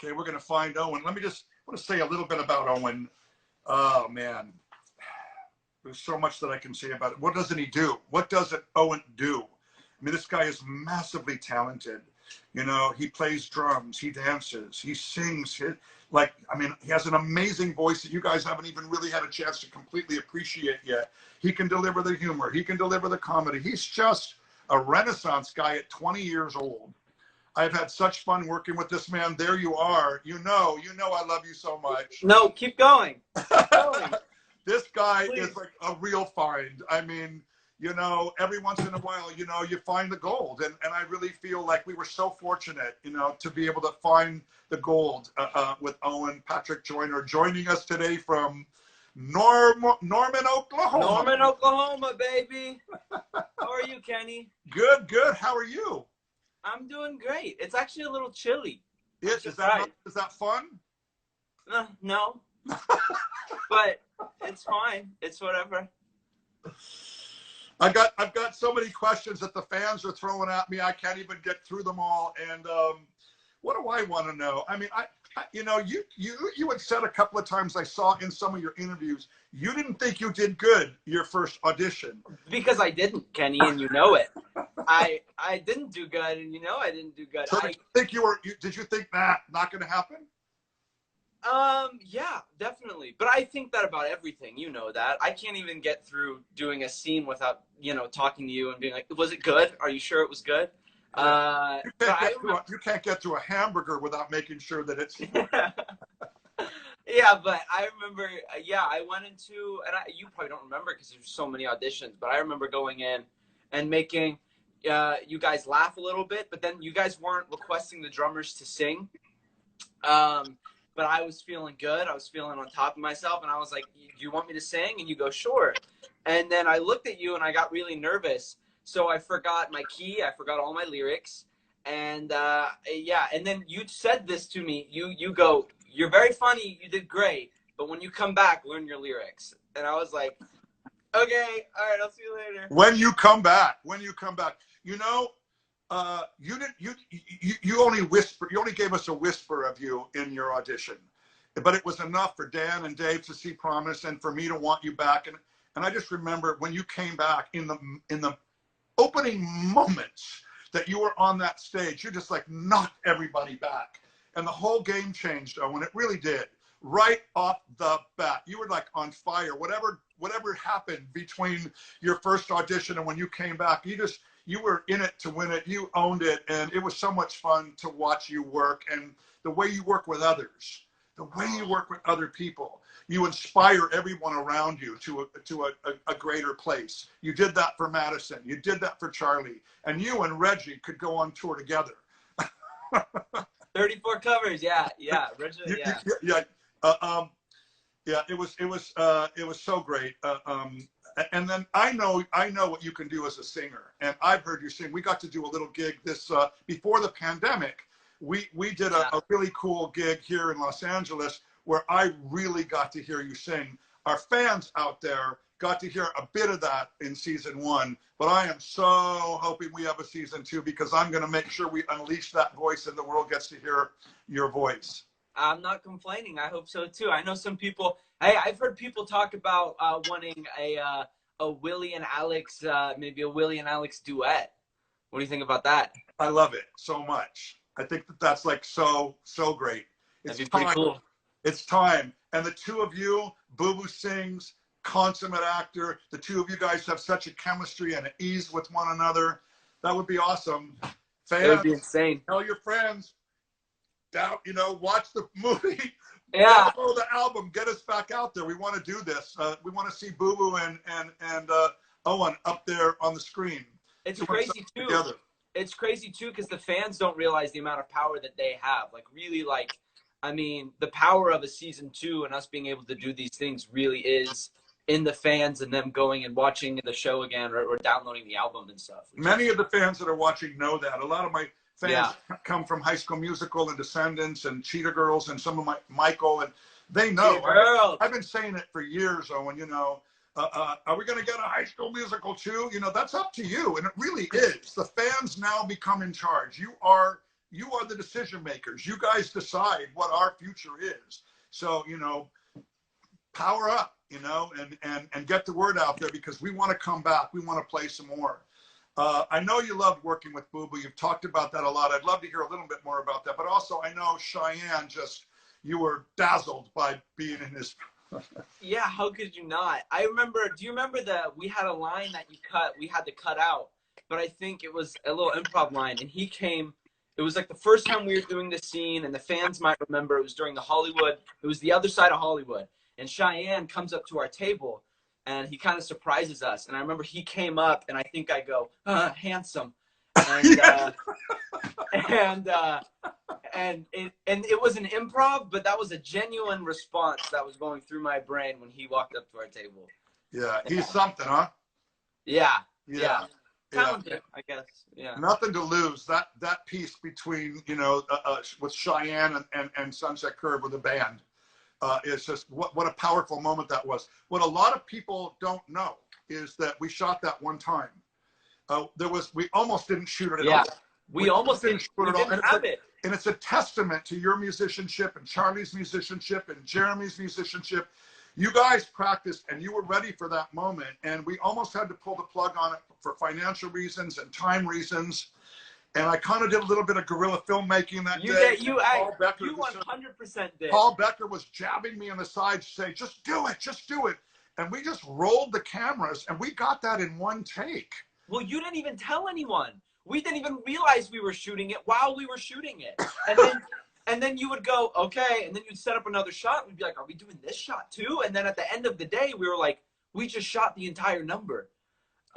Okay, we're going to find Owen. Let me just want to say a little bit about Owen. Oh, man. There's so much that I can say about it. What doesn't he do? What doesn't Owen do? I mean, this guy is massively talented. You know, he plays drums, he dances, he sings. He has an amazing voice that you guys haven't even really had a chance to completely appreciate yet. He can deliver the humor. He can deliver the comedy. He's just a Renaissance guy at 20 years old. I've had such fun working with this man. There you are. You know I love you so much. No, keep going. Keep going. This guy Please. is like a real find. I mean, you know, every once in a while, you know, you find the gold. And I really feel like we were so fortunate, you know, to be able to find the gold with Owen, Patrick Joyner, joining us today from Norman, Oklahoma. Norman, Oklahoma, baby. How are you, Kenny? Good. How are you? I'm doing great. It's actually a little chilly. Is that fun? No. But it's fine. It's whatever. I've got so many questions that the fans are throwing at me. I can't even get through them all. And what do I want to know? I mean, you know, you had said a couple of times, I saw in some of your interviews, you didn't think you did good your first audition. Because I didn't, Kenny, and you know it. I didn't do good, and you know I didn't do good. So did you think that not going to happen? Yeah, definitely. But I think that about everything. You know that. I can't even get through doing a scene without, you know, talking to you and being like, was it good? Are you sure it was good? You can't get through a hamburger without making sure that it's Yeah, but I remember, I went into, and you probably don't remember because there's so many auditions, but I remember going in and making you guys laugh a little bit, but then you guys weren't requesting the drummers to sing. But I was feeling good. I was feeling on top of myself, and I was like, do you want me to sing? And you go, sure. And then I looked at you, and I got really nervous. So I forgot my key. I forgot all my lyrics. And, and then you said this to me. You go, you're very funny. You did great. But when you come back, learn your lyrics. And I was like, okay, all right, I'll see you later. When you come back, you know, you only gave us a whisper of you in your audition, but it was enough for Dan and Dave to see promise and for me to want you back. And I just remember when you came back in the opening moments that you were on that stage, you just like knocked everybody back, and the whole game changed. Owen, it really did. Right off the bat, you were like on fire. Whatever happened between your first audition and when you came back, you were in it to win it. You owned it, and it was so much fun to watch you work, and the way you work with others, the way you work with other people. You inspire everyone around you to a greater place. You did that for Madison. You did that for Charlie, and you and Reggie could go on tour together. 34 covers, yeah, Reggie, yeah. It was so great. And then I know what you can do as a singer, and I've heard you sing. We got to do a little gig this before the pandemic. We did a really cool gig here in Los Angeles where I really got to hear you sing. Our fans out there got to hear a bit of that in season 1, but I am so hoping we have a season 2 because I'm going to make sure we unleash that voice and the world gets to hear your voice. I'm not complaining. I hope so too. I know some people. I've heard people talk about wanting a Willie and Alex, maybe a Willie and Alex duet. What do you think about that? I love it so much. I think that's like so great. That'd be pretty cool. It's time. And the two of you, Boo Boo sings, consummate actor. The two of you guys have such a chemistry and an ease with one another. That would be awesome. Fans, it would be insane. Tell your friends. Watch the movie. Yeah. Follow the album. Get us back out there. We want to do this. We want to see Boo Boo and Owen up there on the screen. It's crazy too. Together. It's crazy too because the fans don't realize the amount of power that they have. Like really, the power of a season 2 and us being able to do these things really is in the fans and them going and watching the show again or downloading the album and stuff. Many of the fans that are watching know that. A lot of my fans come from High School Musical and Descendants and Cheetah Girls and some of Michael, and they know. I've been saying it for years, Owen, are we going to get a High School Musical too? That's up to you, and it really is. The fans now become in charge. You are you are the decision makers. You guys decide what our future is. So, you know, power up, you know, and get the word out there, because we want to come back. We want to play some more. I know you loved working with Boo Boo. You've talked about that a lot. I'd love to hear a little bit more about that. But also, I know Cheyenne, you were dazzled by being in his. Yeah, how could you not? I remember, do you remember we had a line that we had to cut out, but I think it was a little improv line, and he came, it was like the first time we were doing this scene, and the fans might remember, it was during it was the other side of Hollywood, and Cheyenne comes up to our table, and he kind of surprises us, and I remember he came up, and I think I go, handsome, and, and it was an improv, but that was a genuine response that was going through my brain when he walked up to our table. Yeah, he's something, huh? Yeah. Talented, I guess. Yeah. Nothing to lose. That piece between, you know, with Cheyenne and Sunset Curve with the band, is just what a powerful moment that was. What a lot of people don't know is that we shot that one time. We almost didn't shoot it at all. We almost didn't shoot it at all. And it's a testament to your musicianship and Charlie's musicianship and Jeremy's musicianship. You guys practiced and you were ready for that moment. And we almost had to pull the plug on it for financial reasons and time reasons. And I kind of did a little bit of guerrilla filmmaking that day. You 100% did. Paul Becker was jabbing me on the side, saying, just do it, just do it. And we just rolled the cameras and we got that in one take. Well, you didn't even tell anyone. We didn't even realize we were shooting it while we were shooting it. And then you would go, okay, and then you'd set up another shot. We'd be like, are we doing this shot too? And then at the end of the day, we were like, we just shot the entire number.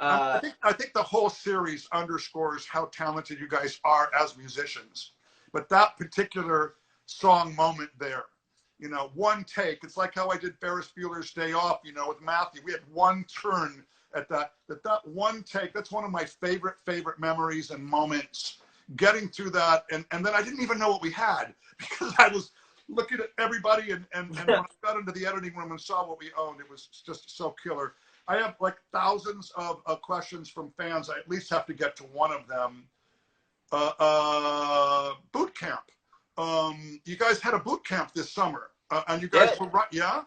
I think the whole series underscores how talented you guys are as musicians. But that particular song moment there, you know, one take. It's like how I did Ferris Bueller's Day Off, you know, with Matthew. We had one turn at that one take. That's one of my favorite memories and moments, getting through that. And then I didn't even know what we had, because I was looking at everybody, and when I got into the editing room and saw what we owned, it was just so killer. I have like thousands of questions from fans. I at least have to get to one of them. Boot camp. You guys had a boot camp this summer, and you guys were right, yeah?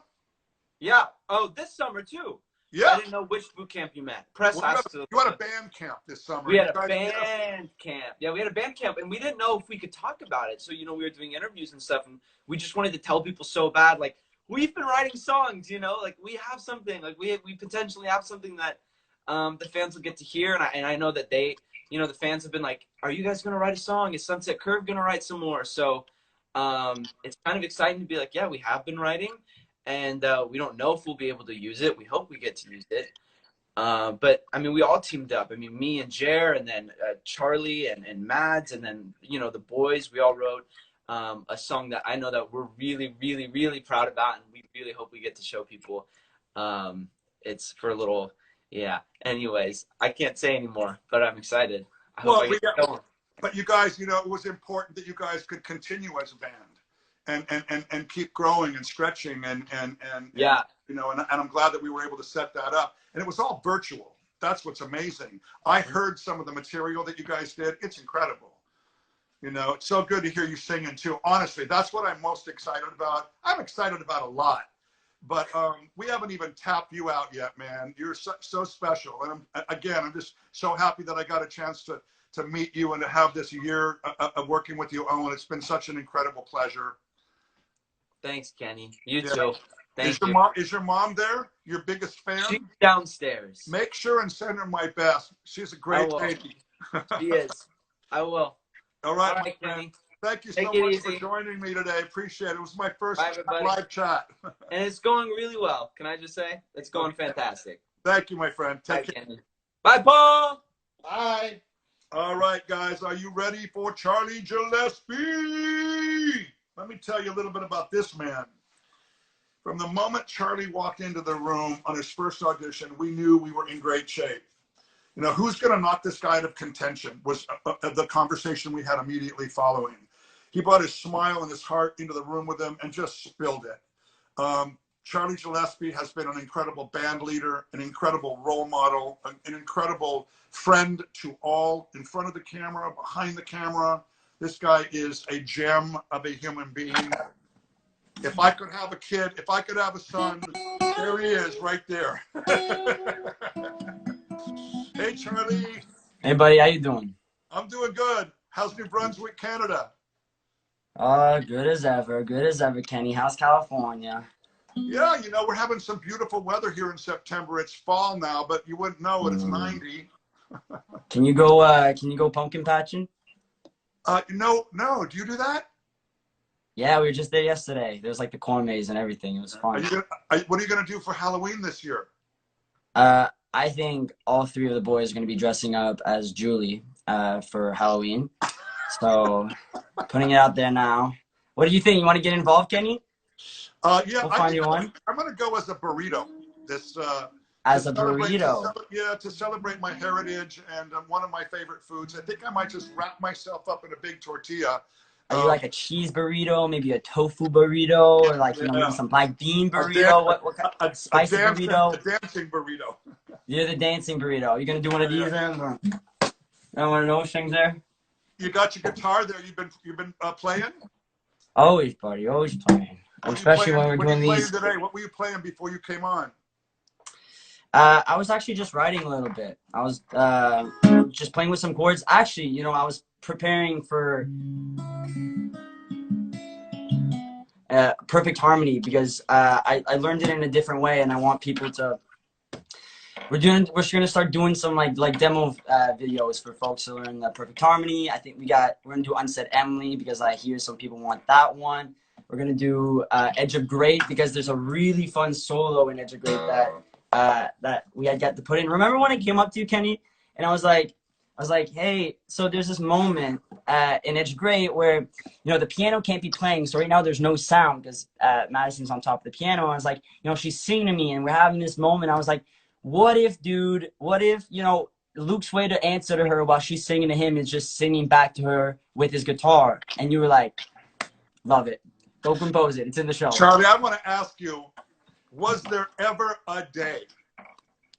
Yeah. Oh, this summer too. Yeah. I didn't know which boot camp you meant. You had a band camp this summer. We had a band camp. Yeah, we had a band camp, and we didn't know if we could talk about it. So, you know, we were doing interviews and stuff, and we just wanted to tell people so bad, like, we've been writing songs, you know, like we have something, like we potentially have something that the fans will get to hear. And I know that they, you know, the fans have been like, are you guys going to write a song? Is Sunset Curve going to write some more? So it's kind of exciting to be like, yeah, we have been writing, and we don't know if we'll be able to use it. We hope we get to use it. But I mean, we all teamed up. I mean, me and Jer, and then Charlie and Mads, and then, you know, the boys, we all wrote a song that I know that we're really, really, really proud about, and we really hope we get to show people. It's for a little, yeah. Anyways, I can't say anymore, but I'm excited. But you guys, you know, it was important that you guys could continue as a band and keep growing and stretching and yeah, you know, and I'm glad that we were able to set that up. And it was all virtual. That's what's amazing. I heard some of the material that you guys did. It's incredible. You know, it's so good to hear you singing too. Honestly, that's what I'm most excited about. I'm excited about a lot, but we haven't even tapped you out yet, man. You're so special. And I'm just so happy that I got a chance to meet you and to have this year of working with you, Owen. It's been such an incredible pleasure. Thanks, Kenny. You too. Thank you. Is your mom there? Your biggest fan? She's downstairs. Make sure and send her my best. She's a great lady. She is. I will. All right, Kenny. Thank you so much for joining me today. Appreciate it. It was my first live chat. And it's going really well. Can I just say? It's going fantastic. Thank you, my friend. Take care. Kenny. Bye, Paul. Bye. All right, guys. Are you ready for Charlie Gillespie? Let me tell you a little bit about this man. From the moment Charlie walked into the room on his first audition, we knew we were in great shape. You know, who's going to knock this guy out of contention was the conversation we had immediately following. He brought his smile and his heart into the room with him and just spilled it. Charlie Gillespie has been an incredible band leader, an incredible role model, an incredible friend to all, in front of the camera, behind the camera. This guy is a gem of a human being. If I could have a kid, if I could have a son, there he is right there. Hey, Charlie. Hey, buddy, how you doing? I'm doing good. How's New Brunswick, Canada? Good as ever. Good as ever, Kenny. How's California? Yeah, you know, we're having some beautiful weather here in September. It's fall now, but you wouldn't know it. It's 90. Can you go pumpkin patching? No. Do you do that? Yeah, we were just there yesterday. There was like the corn maze and everything. It was fun. What are you going to do for Halloween this year? I think all three of the boys are going to be dressing up as Julie for Halloween. So, putting it out there now. What do you think? You want to get involved, Kenny? Yeah, we'll find you one. I'm going to go as a burrito. As a burrito. To celebrate my heritage and one of my favorite foods. I think I might just wrap myself up in a big tortilla. Are you like a cheese burrito, maybe a tofu burrito, or like maybe some black bean burrito? What kind of spicy burrito? A dancing burrito. You're the dancing burrito. You gonna do one of these then? Or one of those things there? You got your guitar there. You've been playing? Always, buddy. Always playing. Especially when we're doing these. Today? What were you playing before you came on? I was actually just writing a little bit. I was just playing with some chords. Actually, you know, I was preparing for perfect harmony because I learned it in a different way, and I want people to. We're gonna start doing some like demo videos for folks to learn the perfect harmony. I think we're gonna do Unsaid Emily because I hear some people want that one. We're gonna do Edge of Great because there's a really fun solo in Edge of Great that we had got to put in. Remember when I came up to you, Kenny, and I was like, hey, so there's this moment in Edge of Great where, you know, the piano can't be playing. So right now there's no sound because Madison's on top of the piano. I was like, you know, she's singing to me and we're having this moment. I was like, what if, you know, Luke's way to answer to her while she's singing to him is just singing back to her with his guitar. And you were like, love it. Go compose it. It's in the show. Charlie, I want to ask you, was there ever a day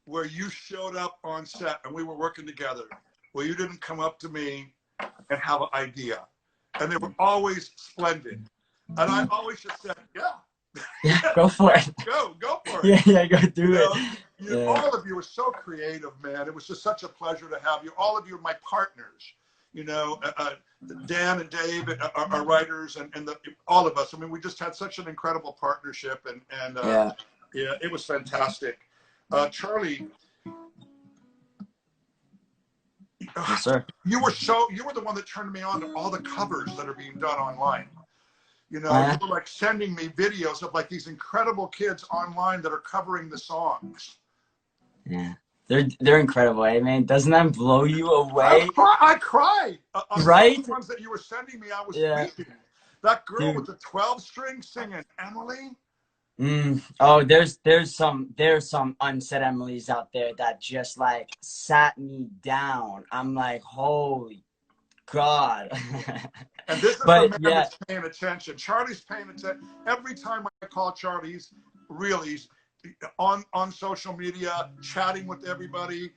where you showed up on set and we were working together where you didn't come up to me and have an idea? And they were always splendid. And I always just said, yeah, go for it. Go for it. Yeah, go do it. All of you were so creative, man. It was just such a pleasure to have you. All of you are my partners. You know, Dan and Dave are writers, and all of us. I mean, we just had such an incredible partnership, and yeah, it was fantastic. Charlie, yes, sir. You were the one that turned me on to all the covers that are being done online. You know, you were like sending me videos of like these incredible kids online that are covering the songs. Yeah. They're incredible, eh, man? Doesn't that blow you away? I cried. Right? The ones that you were sending me, I was weeping. That girl with the 12-string singing, Emily. Oh, there's some unsaid Emilys out there that just like sat me down. I'm like, holy God. And this is the man that's paying attention. Charlie's paying attention. Every time I call Charlie, he's on social media, chatting with everybody,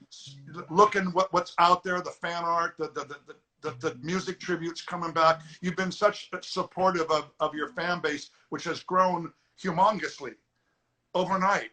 looking what's out there, the fan art, the music tributes coming back. You've been such supportive of your fan base, which has grown humongously overnight.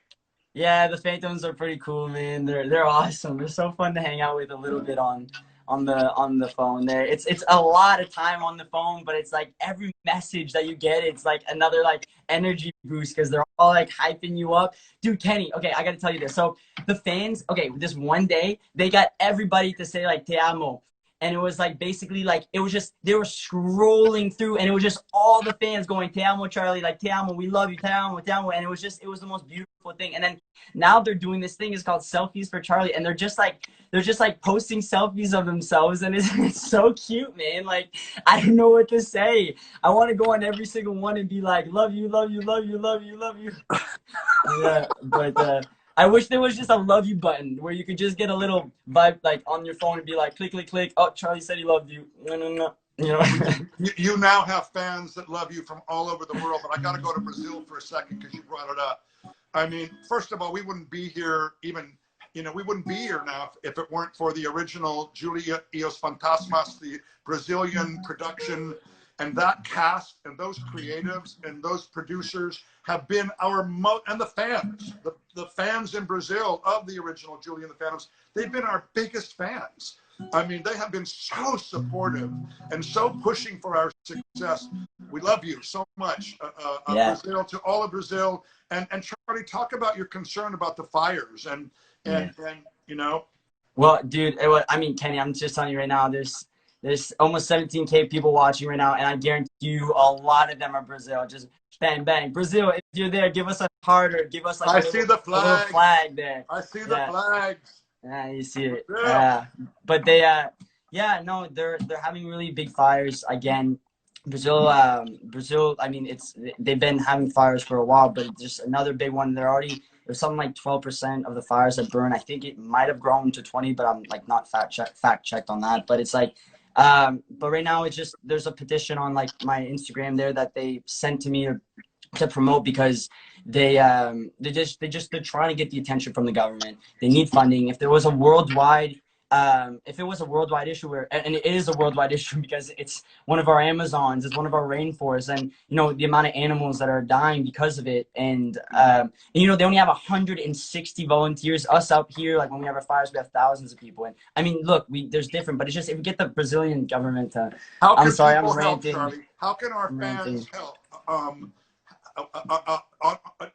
Yeah, the Phantoms are pretty cool, man. They're awesome. They're so fun to hang out with a little bit on the phone there. It's a lot of time on the phone, but it's like every message that you get, it's like another like energy boost because they're all like hyping you up. Dude, Kenny, okay, I gotta tell you this. So the fans, okay, this one day they got everybody to say like te amo. And it was like basically like it was just they were scrolling through and it was just all the fans going te amo Charlie, like te amo, we love you, te amo, and it was the most beautiful thing. And then now they're doing this thing, it's called Selfies for Charlie, and they're just like posting selfies of themselves, and it's so cute, man. Like I don't know what to say. I want to go on every single one and be like, love you, love you, love you, love you, love you. Yeah, but I wish there was just a love you button where you could just get a little vibe like on your phone and be like, click, click, click. Oh, Charlie said he loved you. No. You know. You now have fans that love you from all over the world, but I got to go to Brazil for a second because you brought it up. I mean, first of all, we wouldn't be here even you know, we wouldn't be here now if it weren't for the original Julia e os Fantasmas, the Brazilian production, and that cast and those creatives and those producers have been and the fans, the fans in Brazil of the original Julia and the Phantoms, they've been our biggest fans. I mean, they have been so supportive and so pushing for our success. We love you so much, Brazil, to all of Brazil. And Charlie, talk about your concern about the fires and you know. Well, dude, I mean, Kenny, I'm just telling you right now, there's almost 17K people watching right now, and I guarantee you a lot of them are Brazil. Just bang, bang. Brazil, if you're there, give us a heart or give us like a little flag there. I see the flags. Yeah, you see it. Yeah. But they, no, they're having really big fires again. Brazil, I mean, they've been having fires for a while, but it's just another big one. There's something like 12% of the fires that burn. I think it might have grown to 20, but I'm like not fact checked on that. But it's like, but right now it's just, there's a petition on like my Instagram there that they sent to me to promote because they're trying to get the attention from the government. They need funding. If it was a worldwide issue and it is a worldwide issue because it's one of our Amazons, it's one of our rainforests, and you know the amount of animals that are dying because of it, and you know they only have 160 volunteers. Us out here, like when we have our fires, we have thousands of people. And I mean, look, there's different, but it's just if we get the Brazilian government to. I'm sorry, I'm ranting. Charlie? How can our fans help?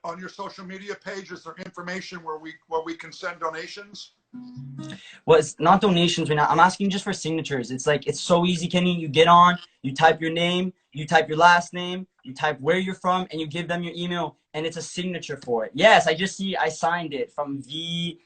On your social media page, is there information where we can send donations? Well, it's not donations right now. I'm asking just for signatures. It's like, it's so easy, Kenny. You get on, you type your name, you type your last name, you type where you're from, and you give them your email, and it's a signature for it. Yes, I just see I signed it from VKB.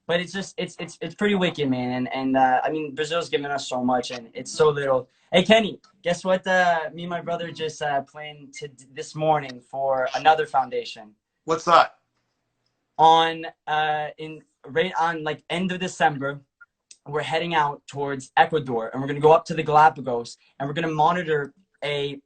But it's just, it's pretty wicked, man. And I mean, Brazil's given us so much, and it's so little. Hey, Kenny, guess what? Me and my brother just planned this morning for another foundation. What's that? Right on like end of December, we're heading out towards Ecuador, and we're gonna go up to the Galapagos, and we're gonna monitor the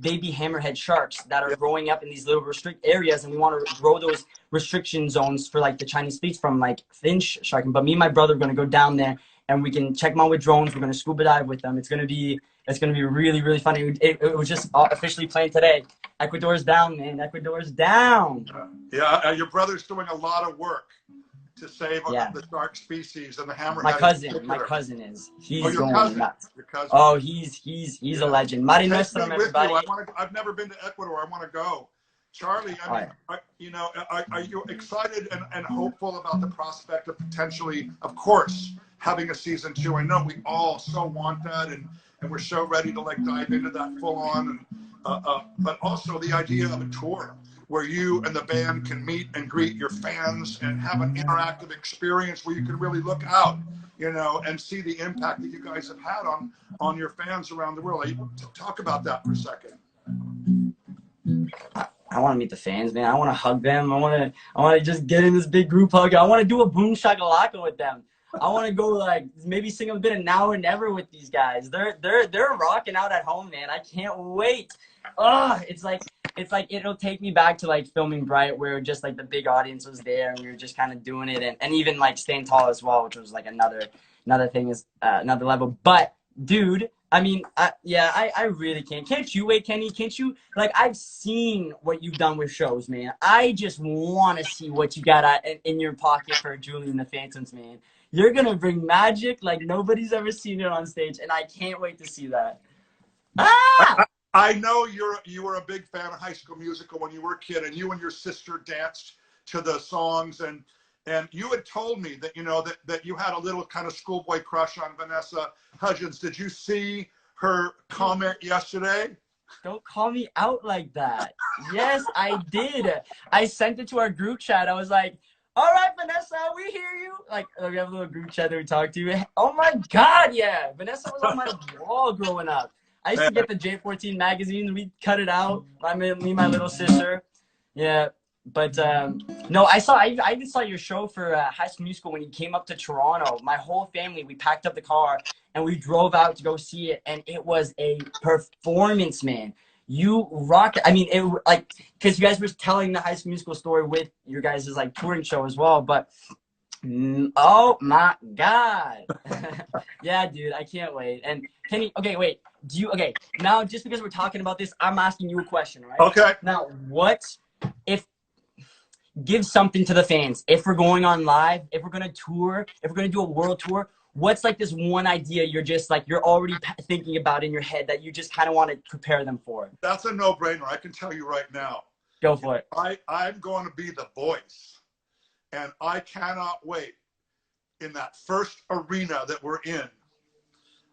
baby hammerhead sharks that are growing up in these little restrict areas, and we want to grow those restriction zones for like the Chinese fleets from like finch sharking. But me and my brother are gonna go down there, and we can check them out with drones. We're gonna scuba dive with them. It's gonna be really, really funny. It was just officially planned today. Ecuador's down, man. Ecuador's down. Yeah, your brother's doing a lot of work to save the shark species and the hammerhead. My cousin is. He's going nuts. Your cousin. Oh, he's a legend. Everybody. I've never been to Ecuador. I want to go. Charlie, I mean, you know, are you excited and hopeful about the prospect of potentially, of course, having a season 2? I know we all so want that, and we're so ready to like dive into that full on, and but also the idea of a tour where you and the band can meet and greet your fans and have an interactive experience where you can really look out, you know, and see the impact that you guys have had on your fans around the world. Talk about that for a second. I want to meet the fans, man. I want to hug them. I want to just get in this big group hug. I want to do a boom shakalaka with them. I want to go like maybe sing a bit of Now or Never with these guys. They're rocking out at home, man. I can't wait. It's like it'll take me back to like filming Bright, where just like the big audience was there and we were just kind of doing it, and even like Staying Tall as well, which was like another thing, is another level. But dude, I mean, I really can't. Can't you wait, Kenny? Can't you? Like, I've seen what you've done with shows, man. I just want to see what you got in your pocket for Julie and the Phantoms, man. You're going to bring magic like nobody's ever seen it on stage, and I can't wait to see that. I know you were a big fan of High School Musical when you were a kid, and you and your sister danced to the songs, and you had told me that, you know, that you had a little kind of schoolboy crush on Vanessa Hudgens. Did you see her comment yesterday? Don't call me out like that. Yes, I did. I sent it to our group chat. I was like, all right, Vanessa, we hear you. Like, we have a little group chat that we talk to. Oh my God, yeah. Vanessa was on my wall growing up. I used to get the J14 magazine. We'd cut it out. Me and my little sister. Yeah. But no, I even saw your show for High School Musical when you came up to Toronto. My whole family, we packed up the car and we drove out to go see it, and it was a performance, man. you rocked. I mean, it like because you guys were telling the High School Musical story with your guys' like touring show as well, but oh my God. Yeah, dude, I can't wait. And Kenny, okay, wait. Okay, now just because we're talking about this, I'm asking you a question, right? Okay. Now, what if give something to the fans if we're going on live, if we're gonna tour, if we're gonna do a world tour? What's like this one idea you're just like you're already thinking about in your head that you just kind of want to prepare them for? That's a no-brainer. I can tell you right now. Go for it. I'm going to be the voice, and I cannot wait in that first arena that we're in.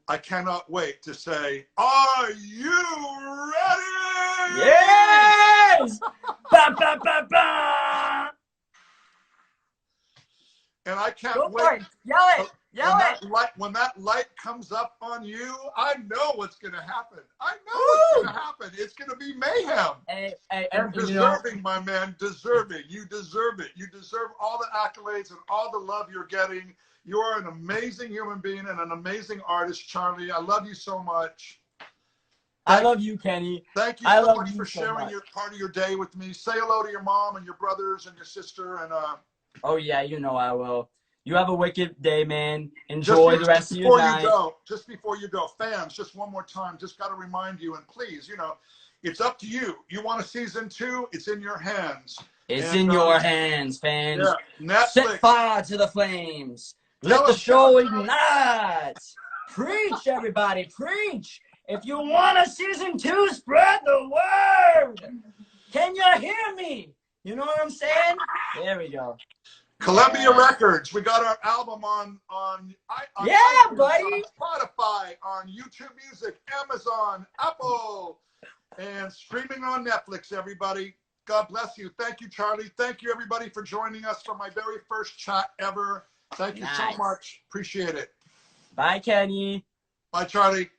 I cannot wait to say, "Are you ready?" Yes! Ba, ba, ba, ba! And I can't Go wait. for it. Yell it. Yell it. When that light comes up on you, I know what's going to happen. I know what's going to happen. It's going to be mayhem. And deserving, my man, deserving. You deserve it. You deserve all the accolades and all the love you're getting. You are an amazing human being and an amazing artist, Charlie. I love you so much. I love you, Kenny. Thank you so much for sharing your part of your day with me. Say hello to your mom and your brothers and your sister. And oh yeah, you know I will. You have a wicked day, man. Enjoy the rest of your night. Just before you go, fans, just one more time, just got to remind you, and please, it's up to you. You want a season 2? It's in your hands. It's in your hands, fans. Yeah, set fire to the flames. Let the show ignite. Preach, everybody, preach. If you want a season 2, spread the word. Can you hear me? You know what I'm saying? There we go. Columbia Records. We got our album on yeah, iTunes, buddy. on Spotify, on YouTube Music, Amazon, Apple, and streaming on Netflix, everybody. God bless you. Thank you, Charlie. Thank you, everybody, for joining us for my very first chat ever. Thank you so much. Appreciate it. Bye, Kenny. Bye, Charlie.